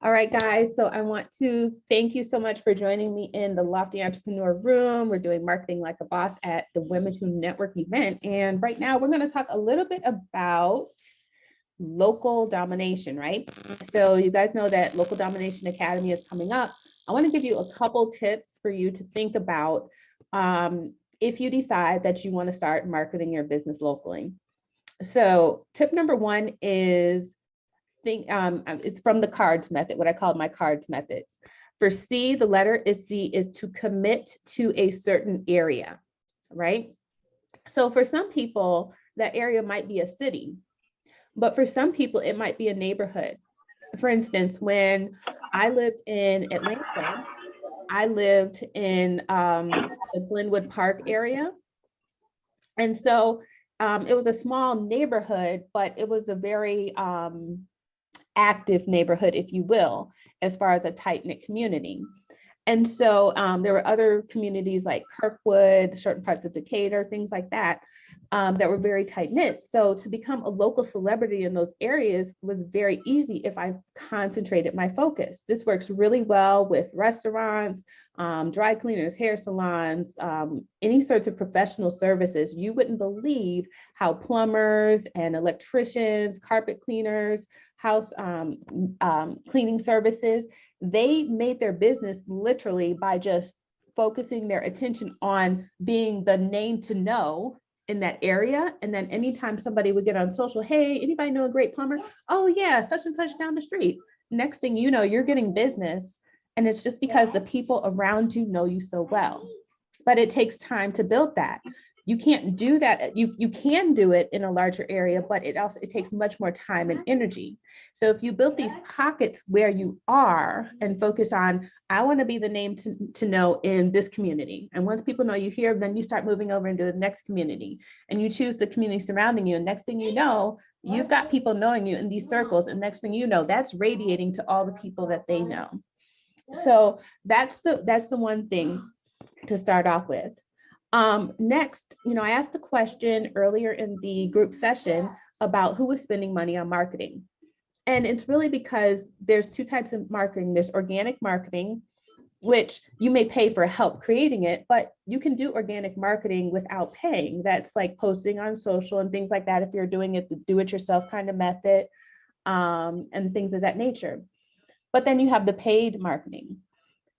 All right, guys. So I want to thank you so much for joining me in the Lofty Entrepreneur Room. We're doing Marketing Like a Boss at the Women Who Network event. And right now we're going to talk a little bit about local domination, right? So you guys know that Local Domination Academy is coming up. I want to give you a couple tips for you to think about if you decide that you want to start marketing your business locally. So tip number one is it's from the cards method, what I call my cards methods. For C, the letter is C, is to commit to a certain area, right? So for some people, that area might be a city, but for some people, it might be a neighborhood. For instance, when I lived in Atlanta, I lived in the Glenwood Park area. And so it was a small neighborhood, but it was a very active neighborhood, if you will, as far as a tight-knit community. And so there were other communities like Kirkwood, certain parts of Decatur, things like that, that were very tight-knit. So to become a local celebrity in those areas was very easy if I concentrated my focus. This works really well with restaurants, dry cleaners, hair salons, any sorts of professional services. You wouldn't believe how plumbers and electricians, carpet cleaners, house cleaning services, they made their business literally by just focusing their attention on being the name to know in that area. And then anytime somebody would get on social, hey, anybody know a great plumber? Oh yeah, such and such down the street. Next thing you know, you're getting business. And it's just because the people around you know you so well. But it takes time to build that. You can't do that. You can do it in a larger area, but it takes much more time and energy. So if you build these pockets where you are and focus on, I want to be the name to know in this community. And once people know you here, then you start moving over into the next community and you choose the community surrounding you. And next thing you know, you've got people knowing you in these circles. And next thing you know, that's radiating to all the people that they know. So that's the one thing to start off with. Next, I asked the question earlier in the group session about who was spending money on marketing. And it's really because there's two types of marketing. There's organic marketing, which you may pay for help creating it, but you can do organic marketing without paying. That's like posting on social and things like that if you're doing it the do-it-yourself kind of method, and things of that nature. But then you have the paid marketing.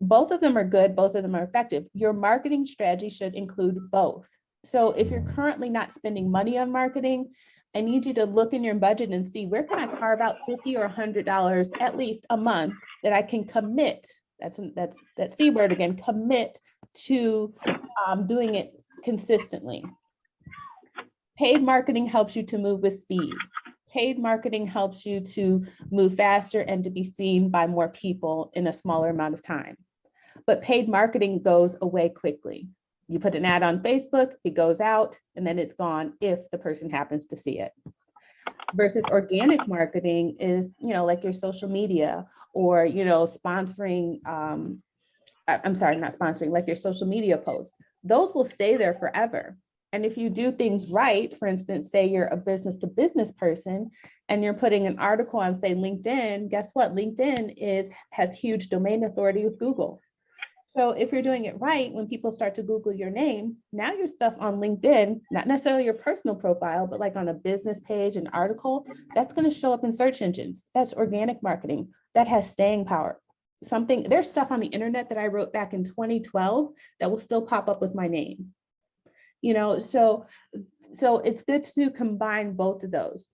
Both of them are good, both of them are effective. Your marketing strategy should include both. So if you're currently not spending money on marketing, I need you to look in your budget and see where can I carve out $50 or $100 at least a month that I can commit. That's that C word again, commit to doing it consistently. Paid marketing helps you to move with speed. Paid marketing helps you to move faster and to be seen by more people in a smaller amount of time. But paid marketing goes away quickly. You put an ad on Facebook, it goes out, and then it's gone if the person happens to see it. Versus organic marketing is, like your social media or, sponsoring, I'm sorry, not sponsoring, like your social media posts. Those will stay there forever. And if you do things right, for instance, say you're a business to business person and you're putting an article on, say, LinkedIn, guess what? LinkedIn has huge domain authority with Google. So if you're doing it right, when people start to Google your name, now your stuff on LinkedIn, not necessarily your personal profile, but like on a business page, an article, that's going to show up in search engines. That's organic marketing. That has staying power. There's stuff on the internet that I wrote back in 2012 that will still pop up with my name. So it's good to combine both of those.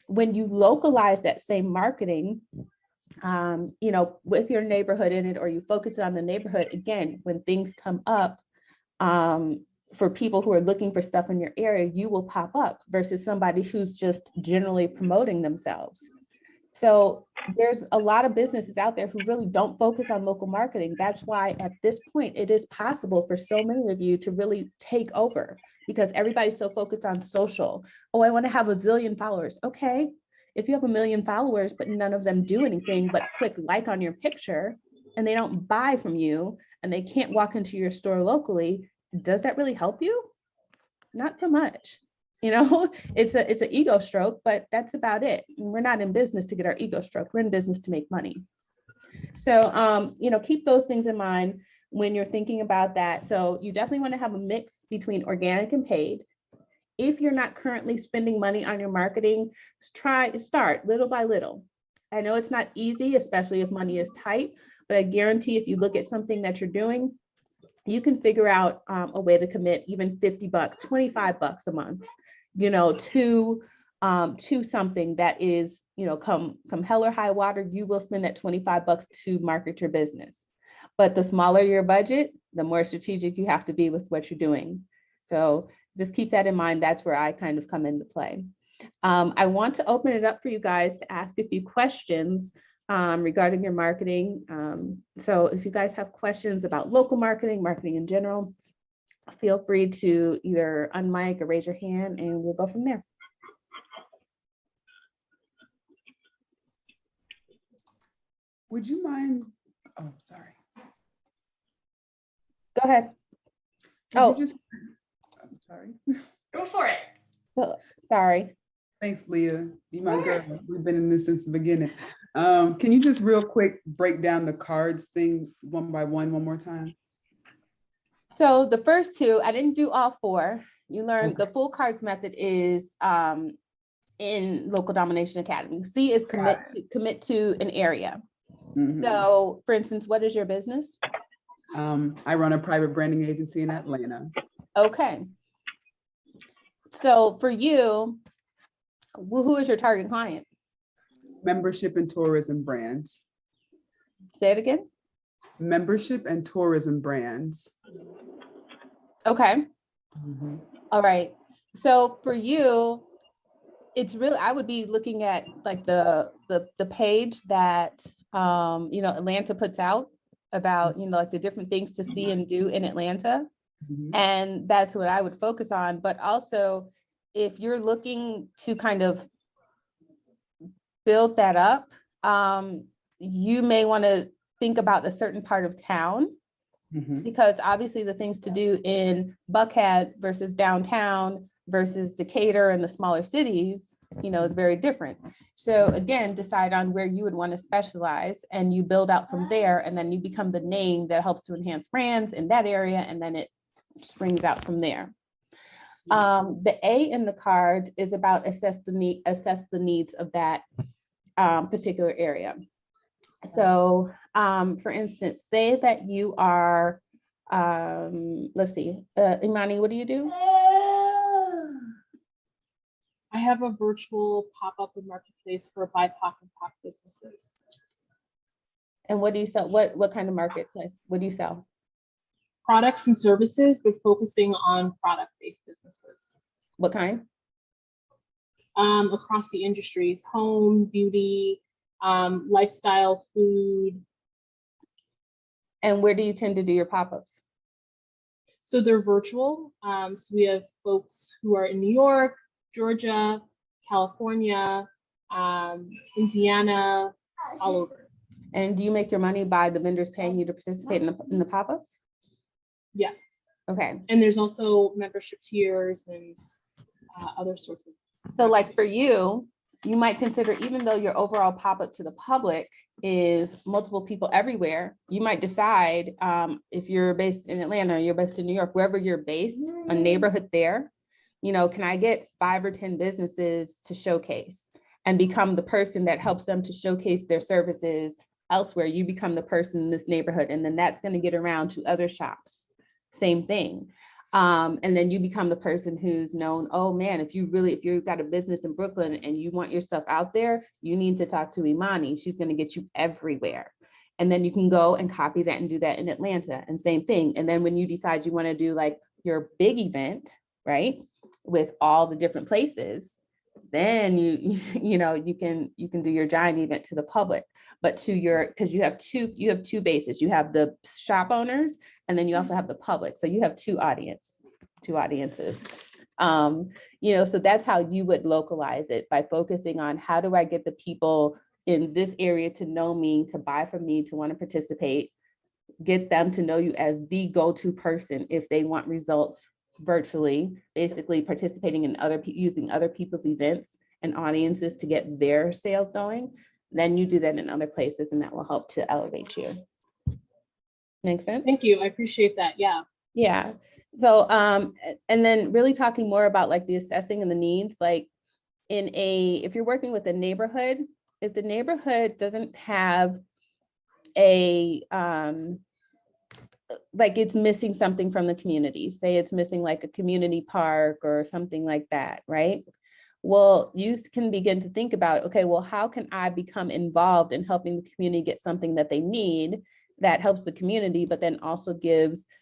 When you localize that same marketing, with your neighborhood in it, or you focus on the neighborhood, again, when things come up for people who are looking for stuff in your area, you will pop up versus somebody who's just generally promoting themselves. So there's a lot of businesses out there who really don't focus on local marketing. That's why at this point, it is possible for so many of you to really take over because everybody's so focused on social. Oh, I want to have a zillion followers. Okay. If you have 1 million followers, but none of them do anything but click like on your picture and they don't buy from you and they can't walk into your store locally, does that really help you? Not so much. It's an ego stroke, but that's about it. We're not in business to get our ego stroke. We're in business to make money. So, keep those things in mind when you're thinking about that. So you definitely want to have a mix between organic and paid. If you're not currently spending money on your marketing, start little by little. I know it's not easy, especially if money is tight, but I guarantee if you look at something that you're doing, you can figure out a way to commit even $50, $25 a month, to something that is, come hell or high water, you will spend that $25 to market your business. But the smaller your budget, the more strategic you have to be with what you're doing. So just keep that in mind. That's where I kind of come into play. I want to open it up for you guys to ask a few questions regarding your marketing. So if you guys have questions about local marketing in general, feel free to either unmic or raise your hand and we'll go from there. Would you mind? Oh, sorry. Go ahead. I'm sorry. Go for it. Oh, sorry. Thanks, Leah. You my girl. We've been in this since the beginning. Can you just real quick break down the cards thing one by one more time? So the first two, I didn't do all four. You learned the full cards method is in Local Domination Academy. C is commit to an area. Mm-hmm. So for instance, what is your business? I run a private branding agency in Atlanta. Okay. So for you, who is your target client? Membership and tourism brands. Say it again. Membership and tourism brands. Okay. Mm-hmm. All right. So for you, it's really, I would be looking at like the page that, Atlanta puts out about, like the different things to see and do in Atlanta. Mm-hmm. And that's what I would focus on. But also, if you're looking to kind of build that up, you may want to think about a certain part of town, mm-hmm. because obviously the things to do in Buckhead versus downtown versus Decatur and the smaller cities, is very different. So again, decide on where you would want to specialize and you build out from there, and then you become the name that helps to enhance brands in that area, and then it springs out from there. The A in the card is about assess the needs of that particular area. So for instance, say that you are, let's see, Imani, what do you do? I have a virtual pop-up and marketplace for BIPOC and POC businesses. And what do you sell? What kind of marketplace? What do you sell? Products and services, but focusing on product-based businesses. What kind? Across the industries: home, beauty, lifestyle, food. And where do you tend to do your pop-ups? So they're virtual. So we have folks who are in New York, Georgia, California, Indiana, all over. And do you make your money by the vendors paying you to participate in the pop-ups? Yes. Okay. And there's also membership tiers and other sorts of. So like for you, you might consider, even though your overall pop-up to the public is multiple people everywhere, you might decide if you're based in Atlanta, or you're based in New York, wherever you're based, a neighborhood there, can I get 5 or 10 businesses to showcase and become the person that helps them to showcase their services elsewhere? You become the person in this neighborhood, and then that's going to get around to other shops. Same thing. And then you become the person who's known, oh man, if you've got a business in Brooklyn and you want your stuff out there, you need to talk to Imani. She's going to get you everywhere. And then you can go and copy that and do that in Atlanta, and same thing. And then when you decide you want to do like your big event, right, with all the different places, then you can do your giant event to the public, but because you have two bases. You have the shop owners, and then you also have the public. So you have two audiences. So that's how you would localize it, by focusing on how do I get the people in this area to know me, to buy from me, to want to participate, get them to know you as the go-to person if they want results virtually, basically participating in using other people's events and audiences to get their sales going. Then you do that in other places, and that will help to elevate you. Make sense? Thank you. I appreciate that. Yeah. Yeah. So, and then really talking more about like the assessing and the needs, like if you're working with a neighborhood, if the neighborhood doesn't have a, like it's missing something from the community, say it's missing like a community park or something like that, right? Well, you can begin to think about, okay, well, how can I become involved in helping the community get something that they need that helps the community, but then also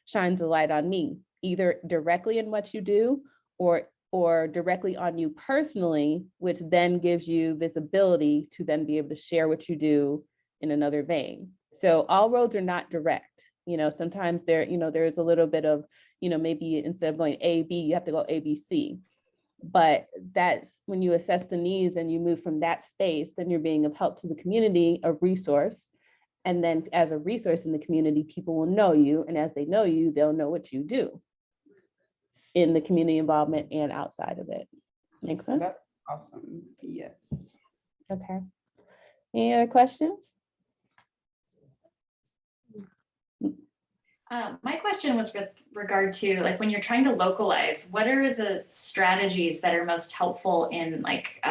shines a light on me, either directly in what you do or directly on you personally, which then gives you visibility to then be able to share what you do in another vein. So all roads are not direct. Sometimes there's a little bit of, maybe instead of going A, B, you have to go A, B, C. But that's when you assess the needs and you move from that space, then you're being of help to the community, a resource. And then as a resource in the community, people will know you. And as they know you, they'll know what you do in the community involvement and outside of it. Make sense? That's awesome. Yes. Okay. Any other questions? My question was with regard to like when you're trying to localize, what are the strategies that are most helpful in like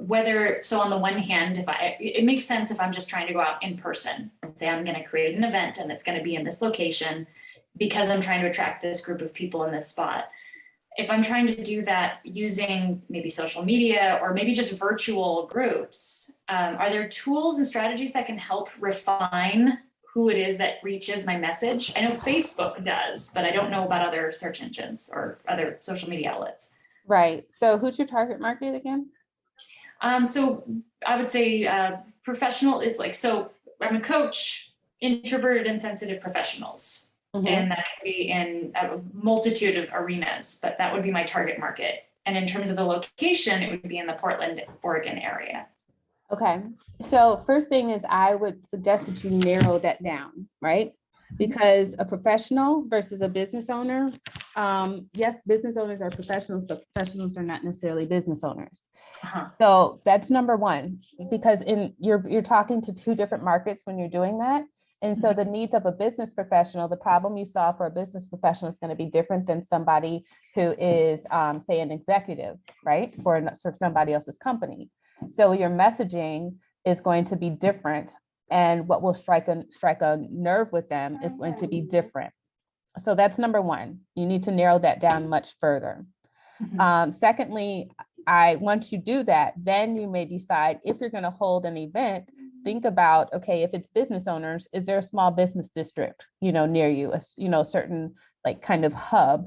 whether, so on the one hand, it makes sense if I'm just trying to go out in person and say I'm going to create an event and it's going to be in this location because I'm trying to attract this group of people in this spot. If I'm trying to do that using maybe social media or maybe just virtual groups, are there tools and strategies that can help refine who it is that reaches my message? I know Facebook does, but I don't know about other search engines or other social media outlets. Right. So who's your target market again? So I would say professional is like, so I'm a coach, introverted and sensitive professionals. Mm-hmm. And that can be in a multitude of arenas, but that would be my target market. And in terms of the location, it would be in the Portland, Oregon area. Okay, so first thing is I would suggest that you narrow that down, right? Because a professional versus a business owner, yes, business owners are professionals, but professionals are not necessarily business owners. Uh-huh. So that's number one, because you're talking to two different markets when you're doing that. And so the needs of a business professional, the problem you solve for a business professional is going to be different than somebody who is, say, an executive, right? For somebody else's company. So your messaging is going to be different, and what will strike a nerve with them is going to be different. So that's number one. You need to narrow that down much further. Mm-hmm. Secondly, once you do that, then you may decide if you're going to hold an event. Think about, okay, if it's business owners, is there a small business district, near you, a certain like kind of hub?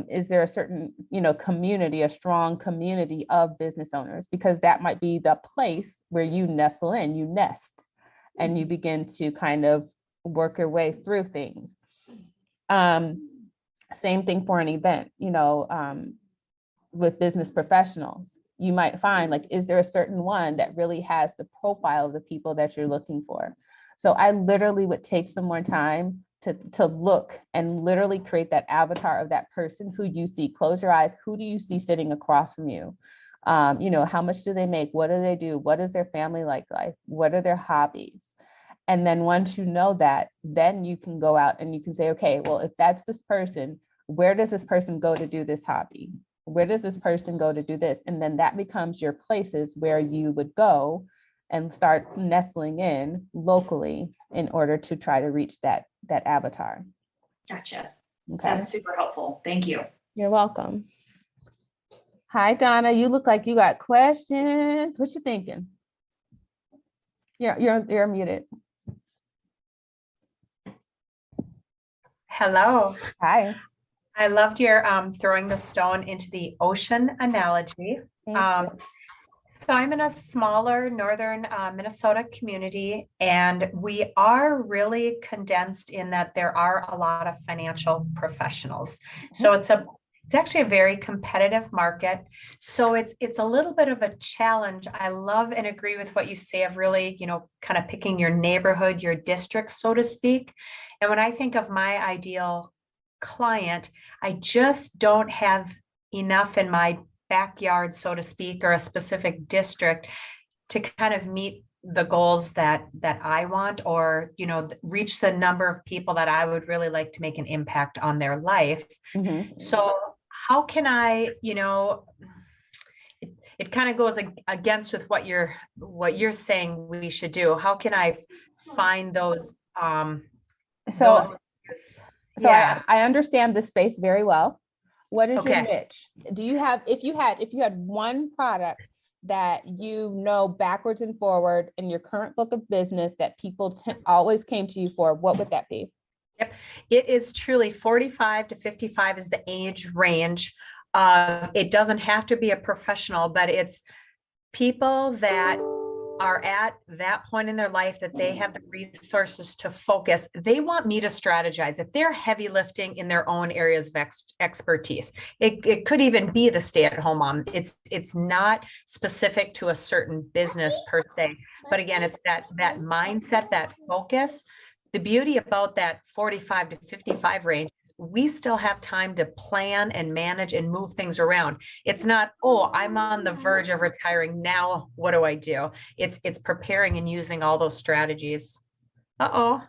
Is there a certain, community, a strong community of business owners? Because that might be the place where you nestle in, you nest, and you begin to kind of work your way through things. Same thing for an event, with business professionals. You might find like, is there a certain one that really has the profile of the people that you're looking for? So I literally would take some more time to look and literally create that avatar of that person who you see. Close your eyes. Who do you see sitting across from you? How much do they make? What do they do? What is their family life? What are their hobbies? And then once you know that, then you can go out and you can say, okay, well, if that's this person, where does this person go to do this hobby? Where does this person go to do this? And then that becomes your places where you would go and start nestling in locally in order to try to reach that avatar. Gotcha. Okay. That's super helpful. Thank you. You're welcome. Hi, Donna. You look like you got questions. What you thinking? You're muted. Hello. Hi. I loved your throwing the stone into the ocean analogy. So I'm in a smaller northern Minnesota community, and we are really condensed in that there are a lot of financial professionals. So it's actually a very competitive market. So it's a little bit of a challenge. I love and agree with what you say of really, kind of picking your neighborhood, your district, so to speak. And when I think of my ideal client, I just don't have enough in my backyard, so to speak, or a specific district to kind of meet the goals that I want, or, you know, reach the number of people that I would really like to make an impact on their life. Mhm. So how can I, you know, it kind of goes against with what you're saying we should do. How can I find those So, so yeah. I understand this space very well. What is your Okay. niche? Do you have, if you had one product that you know backwards and forward in your current book of business that people always came to you for, what would that be? Yep, it is truly 45 to 55 is the age range. It doesn't have to be a professional, but it's people that are at that point in their life that they have the resources to focus. They want me to strategize. If they're heavy lifting in their own areas of expertise, it could even be the stay-at-home mom. It's not specific to a certain business per se, but again, it's that mindset, that focus. The beauty about that 45 to 55 range is we still have time to plan and manage and move things around. It's not, oh, I'm on the verge of retiring. Now, what do I do? It's preparing and using all those strategies. Uh-oh.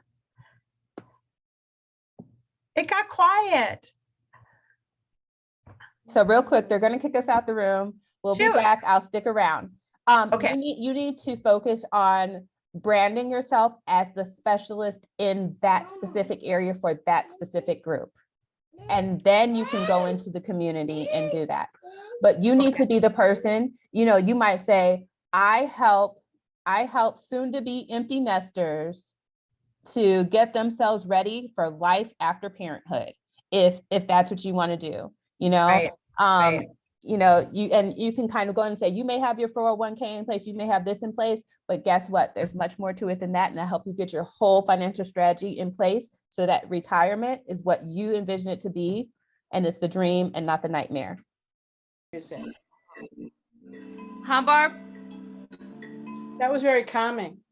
It got quiet. So real quick, they're going to kick us out the room. We'll be Shoot. back. I'll stick around. Okay. You need to focus on branding yourself as the specialist in that specific area for that specific group. And then you can go into the community and do that. But you need to be the person, you know, you might say, I help soon to be empty nesters to get themselves ready for life after parenthood. If that's what you want to do, you know, Right. Right. you know, you can kind of go and say, you may have your 401k in place, you may have this in place, but guess what? There's much more to it than that. And I help you get your whole financial strategy in place so that retirement is what you envision it to be. And it's the dream and not the nightmare. Huh, Barb? That was very calming.